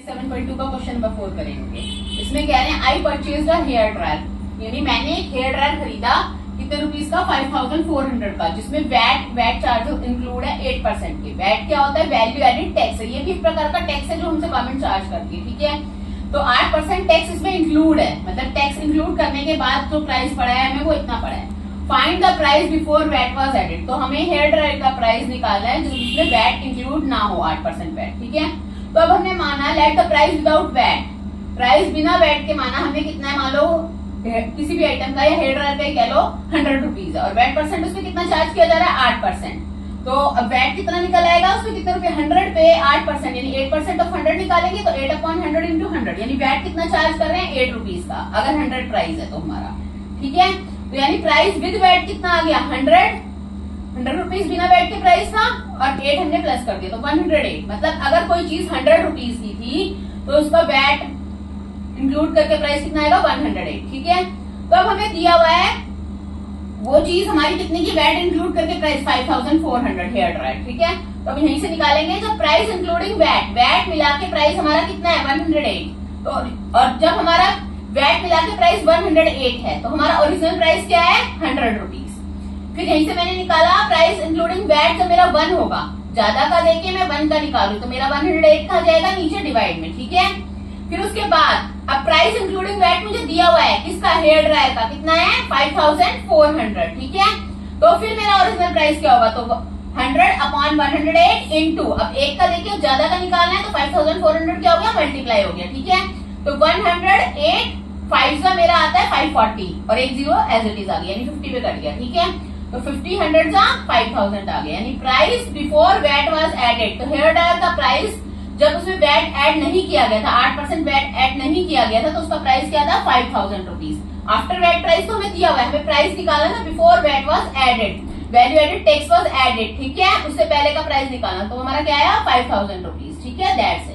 7.2 का question number 4 करेंगे। इसमें कह रहे हैं I purchase a hair dryer, यानी मैंने एक हेयर ड्रायर खरीदा कितने रुपीस का 5400 का, जिसमें वैट चार्ज इंक्लूड है 8% के। वैट क्या होता है? वैल्यू एडेड टैक्स है। ये भी एक प्रकार का टैक्स है जो हमसे गवर्नमेंट चार्ज करती है, ठीक है। तो 8% टैक्स इसमें इंक्लूड है, मतलब टैक्स इंक्लूड करने के बाद जो प्राइस पड़ा है हमें वो इतना पड़ा है। Find the price before VAT was added, तो हमें हेयर ड्रायर का प्राइस निकालना है जिसमें वैट इंक्लूड ना हो, 8% वैट, ठीक है। तो अब हमने माना let the price without VAT, price बिना वैट के माना हमने कितना है, मान लो किसी भी आइटम का या हेयर ड्रायर का कह लो 100 रुपीज है और वैट परसेंट उसमें कितना चार्ज किया जा रहा है 8%। तो अब वैट कितना निकल आएगा उसमें, कितने रुपए 100 पे 8%, यानी 8% ऑफ 100 निकालेंगे तो 8/100 इंटू 100, यानी वैट कितना चार्ज कर रहे हैं 8 रुपीज का, अगर 100 प्राइस है तो हमारा, ठीक है। तो यानी प्राइस विद वैट कितना आ गया 100 रुपीज बिना वैट के प्राइस था और 8 हमने प्लस कर दिया तो 108। मतलब अगर कोई चीज 100 रुपीज की थी तो उसका वैट इंक्लूड करके प्राइस कितना आएगा 108, ठीक है। तो अब हमें दिया हुआ है वो चीज हमारी कितने की, वैट इंक्लूड करके प्राइस 5400 हेयर ड्रायर, ठीक है। तो अब यहीं से निकालेंगे जब प्राइस इंक्लूडिंग वैट मिला के प्राइस हमारा कितना है 108। तो और जब हमारा वैट मिला के प्राइस 108 है तो हमारा ओरिजिनल प्राइस क्या है 100 रुपीज। फिर यहीं से मैंने निकाला प्राइस इंक्लूडिंग वैट तो मेरा 1 होगा, ज्यादा का देके मैं 1 का निकालू तो मेरा 108 का जाएगा नीचे डिवाइड में, ठीक है। फिर उसके बाद अब प्राइस इंक्लूडिंग वैट मुझे दिया हुआ है किसका, हेयर ड्रायर का, कितना है 5400, ठीक है। तो फिर मेरा ओरिजिनल प्राइस क्या होगा, तो 100/108 इंटू, अब एक का लेके ज्यादा का निकालना है तो 5400 क्या हो गया, मल्टीप्लाई हो गया, ठीक है। तो 108 5 का मेरा आता है 540 और एक जीरो एज इट इज आ गया, यानी 50 पे कट गया, ठीक है। तो 50 100 का 5000 आ गया, यानी price before VAT was added. तो हेयर ड्रायर का प्राइस जब उसमें वैट ऐड नहीं किया गया था, 8% वैट ऐड नहीं किया गया था तो उसका प्राइस क्या था 5000 रुपीज। आफ्टर वैट प्राइस तो हमें दिया हुआ है, हमें प्राइस निकालना था before VAT was added, value added tax was added, ठीक है। उससे पहले का प्राइस निकालना, तो हमारा क्या आया 5000 रुपीज, ठीक है। दैट्स